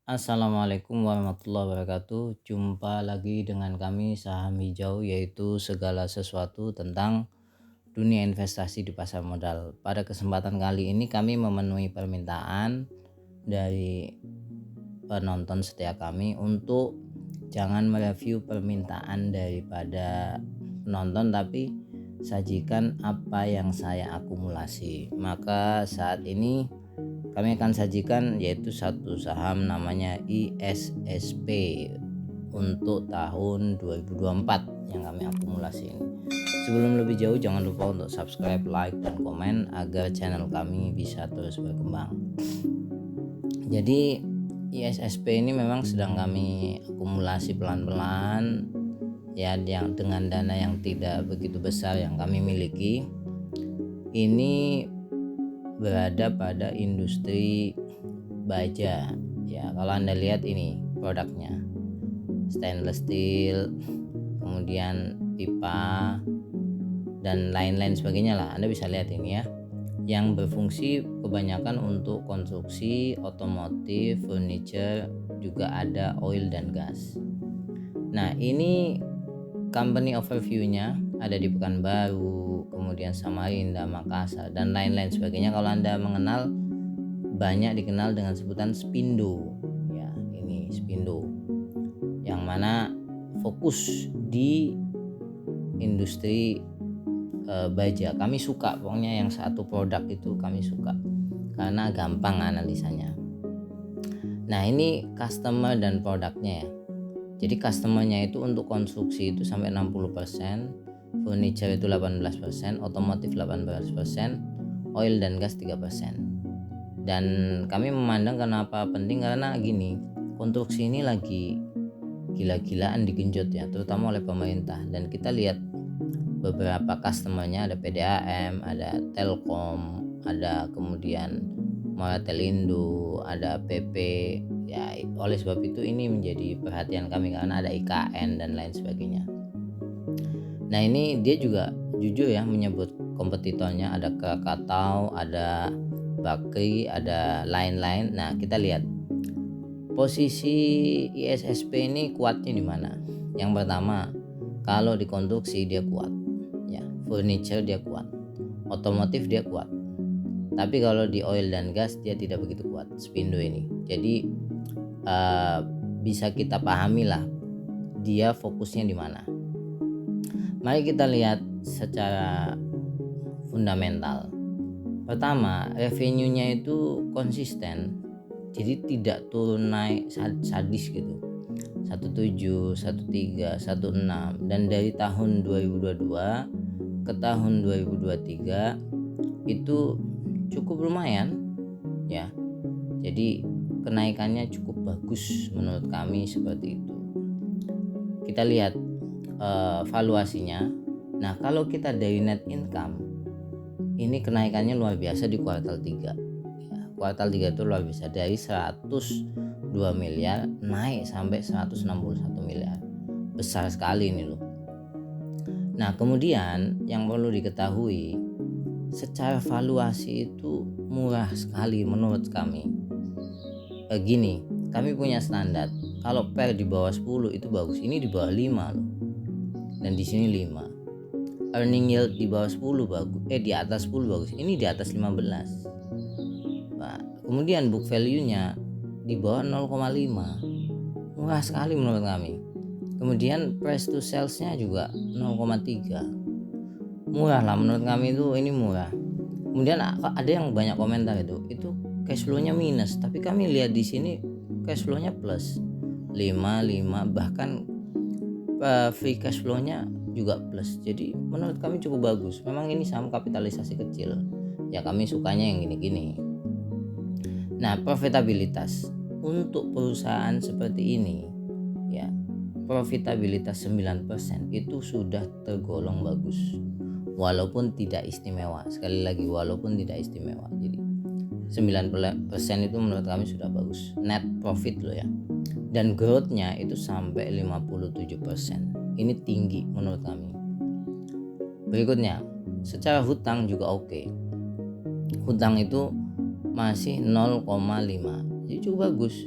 Assalamualaikum warahmatullahi wabarakatuh. Jumpa lagi dengan kami Saham Hijau, yaitu segala sesuatu tentang dunia investasi di pasar modal. Pada kesempatan kali ini kami memenuhi permintaan dari penonton setia kami untuk jangan mereview permintaan daripada penonton, tapi sajikan apa yang saya akumulasi. Maka saat ini kami akan sajikan yaitu satu saham namanya ISSP untuk tahun 2024 yang kami akumulasi ini. Sebelum lebih jauh, jangan lupa untuk subscribe, like, dan komen agar channel kami bisa terus berkembang. Jadi ISSP ini memang sedang kami akumulasi pelan-pelan ya, yang dengan dana yang tidak begitu besar yang kami miliki. Ini berada pada industri baja ya. Kalau Anda lihat ini produknya stainless steel, kemudian pipa dan lain-lain sebagainya lah. Anda bisa lihat ini ya, yang berfungsi kebanyakan untuk konstruksi, otomotif, furniture, juga ada oil dan gas. Nah, ini company overview-nya ada di Pekanbaru, kemudian Samarinda, Makassar, dan lain-lain sebagainya. Kalau Anda mengenal, banyak dikenal dengan sebutan Spindo ya. Ini Spindo yang mana fokus di industri baja. Kami suka pokoknya yang satu produk itu kami suka karena gampang analisanya. Nah, ini customer dan produknya ya. Jadi customernya itu untuk konstruksi itu sampai 60%, furniture itu 18%, otomotif 18%, oil dan gas 3%. Dan kami memandang kenapa penting, karena gini, konstruksi ini lagi gila-gilaan digenjot ya, terutama oleh pemerintah. Dan kita lihat beberapa customernya, ada PDAM, ada Telkom, ada kemudian Moratelindo, ada PP ya. Oleh sebab itu ini menjadi perhatian kami karena ada IKN dan lain sebagainya. Nah, ini dia juga jujur ya menyebut kompetitornya, ada Krakatau, ada Bakri, ada lain-lain. Nah, kita lihat posisi ISSP ini kuatnya di mana. Yang pertama, kalau di konstruksi dia kuat ya, furniture dia kuat, otomotif dia kuat. Tapi kalau di oil dan gas dia tidak begitu kuat Spindo ini. Jadi bisa kita pahami lah dia fokusnya di mana. Mari kita lihat secara fundamental. Pertama, revenue-nya itu konsisten. Jadi tidak turun naik sadis gitu. 17, 13, 16, dan dari tahun 2022 ke tahun 2023 itu cukup lumayan ya. Jadi kenaikannya cukup bagus menurut kami seperti itu. Kita lihat valuasinya. Nah, kalau kita dari net income, ini kenaikannya luar biasa di kuartal 3 ya. Kuartal 3 itu luar biasa, dari 102 miliar naik sampai 161 miliar. Besar sekali ini loh. Nah, kemudian yang perlu diketahui, secara valuasi itu murah sekali menurut kami. Gini, kami punya standar. Kalau PER di bawah 10 itu bagus. Ini di bawah 5 loh. Dan di sini 5. Earning yield di bawah 10 bagus. Di atas 10 bagus. Ini di atas 15. Nah, kemudian book value-nya di bawah 0,5. Murah sekali menurut kami. Kemudian price to sales-nya juga 0,3. Murah lah menurut kami, itu ini murah. Kemudian ada yang banyak komentar itu cash flow-nya minus, tapi kami lihat di sini cash flow-nya plus 5, bahkan free cash flow-nya juga plus. Jadi menurut kami cukup bagus. Memang ini saham kapitalisasi kecil ya, kami sukanya yang gini-gini. Nah, profitabilitas untuk perusahaan seperti ini ya, profitabilitas 9% itu sudah tergolong bagus, walaupun tidak istimewa. Sekali lagi, walaupun tidak istimewa. Jadi 9% itu menurut kami sudah bagus. Net profit loh ya. Dan growth-nya itu sampai 57%. Ini tinggi menurut kami. Berikutnya, secara hutang juga oke. Hutang itu masih 0,5. Jadi cukup bagus.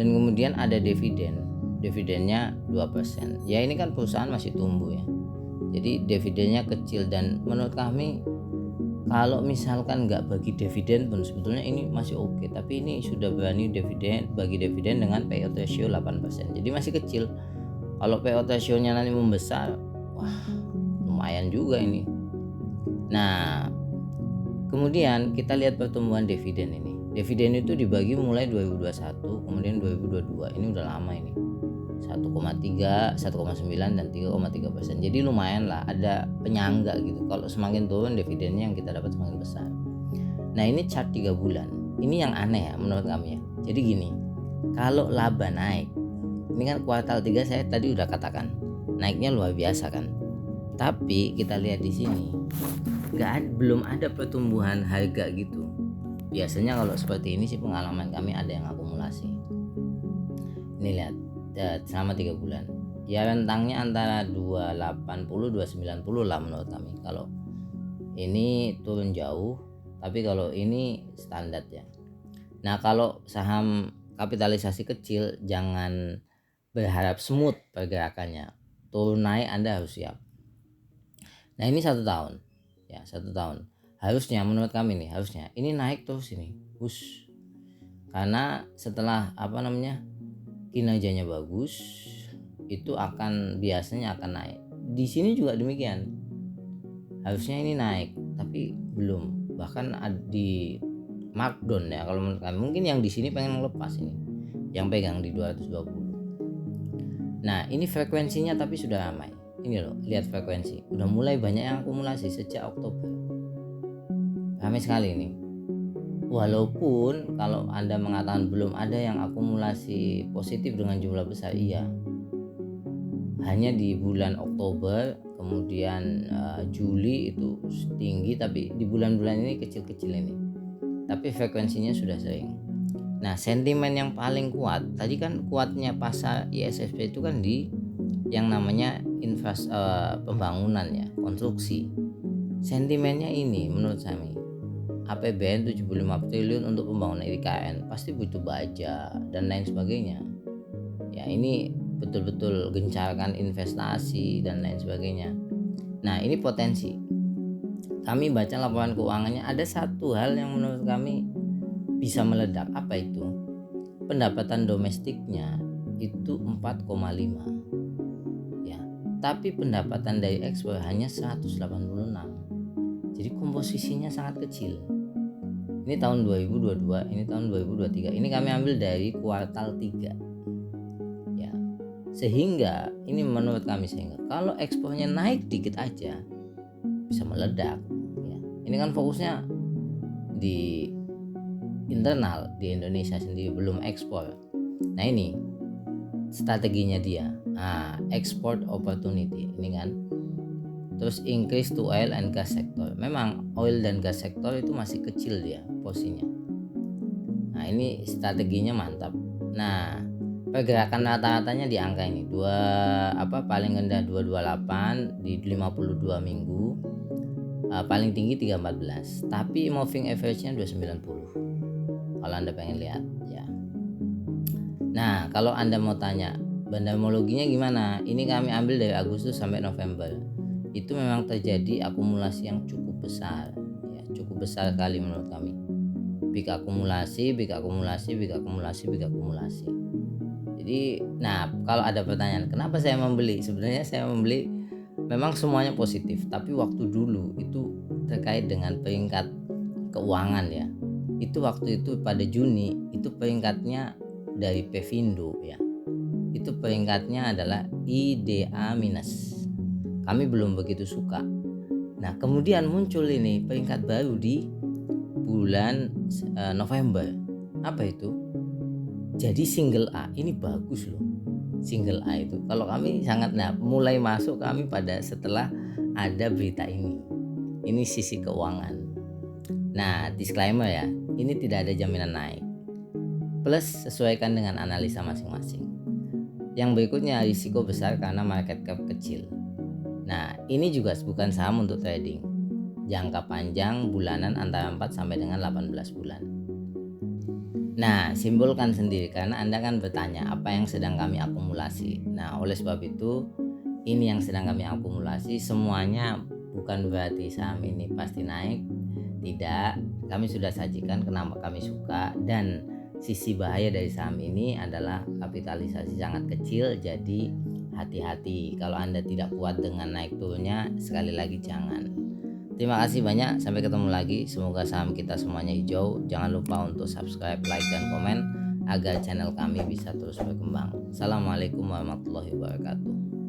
Dan kemudian ada dividennya 2%. Ya ini kan perusahaan masih tumbuh ya, jadi dividennya kecil. Dan menurut kami kalau misalkan nggak bagi dividen pun sebetulnya ini masih oke, tapi ini sudah berani bagi dividen dengan payout ratio 8%, jadi masih kecil. Kalau payout ratio-nya nanti membesar, wah lumayan juga ini. Nah kemudian kita lihat pertumbuhan dividen ini. Dividen itu dibagi mulai 2021, kemudian 2022, ini udah lama ini, 1,3, 1,9 dan 3,3%. Jadi lumayan lah, ada penyangga gitu. Kalau semakin turun dividennya yang kita dapat semakin besar. Nah ini chart 3 bulan. Ini yang aneh ya menurut kami ya. Jadi gini, kalau laba naik, ini kan kuartal 3 saya tadi udah katakan naiknya luar biasa kan. Tapi kita lihat di sini belum ada pertumbuhan harga gitu. Biasanya kalau seperti ini sih pengalaman kami ada yang akumulasi. Ini lihat selama 3 bulan ya rentangnya antara 280 290 lah menurut kami. Kalau ini turun jauh, tapi kalau ini standar ya. Nah kalau saham kapitalisasi kecil jangan berharap smooth pergerakannya, turun naik Anda harus siap. Nah ini 1 tahun ya, 1 tahun harusnya menurut kami nih, harusnya ini naik terus ini karena setelah kinerjanya bagus itu biasanya akan naik. Di sini juga demikian, harusnya ini naik tapi belum, bahkan di markdown ya kalau menurut kami. Mungkin yang di sini pengen melepas ini, yang pegang di 220. Nah ini frekuensinya tapi sudah ramai. Ini loh, lihat frekuensi udah mulai banyak yang akumulasi sejak Oktober, ramai sekali ini. Walaupun kalau Anda mengatakan belum ada yang akumulasi positif dengan jumlah besar, iya, hanya di bulan Oktober, kemudian Juli itu tinggi, tapi di bulan-bulan ini kecil-kecil ini, tapi frekuensinya sudah sering. Nah sentimen yang paling kuat tadi kan, kuatnya pasar ISSP itu kan di yang namanya pembangunan ya, konstruksi. Sentimennya ini menurut saya, APBN 75 triliun untuk pembangunan IKN, pasti butuh baja dan lain sebagainya. Ya ini betul-betul gencarkan investasi dan lain sebagainya. Nah ini potensi. Kami baca laporan keuangannya, ada satu hal yang menurut kami bisa meledak. Apa itu? Pendapatan domestiknya itu 4,5 ya, tapi pendapatan dari ekspor hanya 186. Jadi komposisinya sangat kecil. Ini tahun 2022, ini tahun 2023. Ini kami ambil dari kuartal 3. Ya. Sehingga ini menurut kami, kalau ekspornya naik dikit aja bisa meledak ya. Ini kan fokusnya di internal di Indonesia sendiri, belum ekspor. Nah ini strateginya dia. Export opportunity ini kan. Terus increase to oil and gas sector. Memang oil dan gas sektor itu masih kecil dia posisinya. Nah ini strateginya mantap. Nah pergerakan rata-ratanya di angka ini paling rendah 228 di 52 minggu, paling tinggi 314, tapi moving average-nya 290 kalau Anda pengen lihat ya. Nah kalau Anda mau tanya bandamologinya gimana, ini kami ambil dari Agustus sampai November. Itu memang terjadi akumulasi yang cukup besar ya, cukup besar sekali menurut kami. Big akumulasi. Jadi nah kalau ada pertanyaan kenapa saya membeli, sebenarnya saya membeli memang semuanya positif, tapi waktu dulu itu terkait dengan peringkat keuangan ya. Itu waktu itu pada Juni itu peringkatnya dari Pevindo ya, itu peringkatnya adalah IDA minus. Kami belum begitu suka. Nah kemudian muncul ini peringkat baru di bulan November. Apa itu? Jadi single A ini bagus loh. Single A itu kalau kami sangat, mulai masuk kami pada setelah ada berita ini. Ini sisi keuangan. Nah disclaimer ya, ini tidak ada jaminan naik. Plus sesuaikan dengan analisa masing-masing. Yang berikutnya risiko besar karena market cap kecil. Nah ini juga bukan saham untuk trading. Jangka panjang bulanan antara 4 sampai dengan 18 bulan. Nah, simpulkan sendiri karena Anda kan bertanya apa yang sedang kami akumulasi. Nah, oleh sebab itu ini yang sedang kami akumulasi, semuanya bukan berarti saham ini pasti naik. Tidak, kami sudah sajikan kenapa kami suka, dan sisi bahaya dari saham ini adalah kapitalisasi sangat kecil. Jadi hati-hati kalau Anda tidak kuat dengan naik turunnya, sekali lagi jangan. Terima kasih banyak, sampai ketemu lagi. Semoga saham kita semuanya hijau. Jangan lupa untuk subscribe, like, dan komen agar channel kami bisa terus berkembang. Assalamualaikum warahmatullahi wabarakatuh.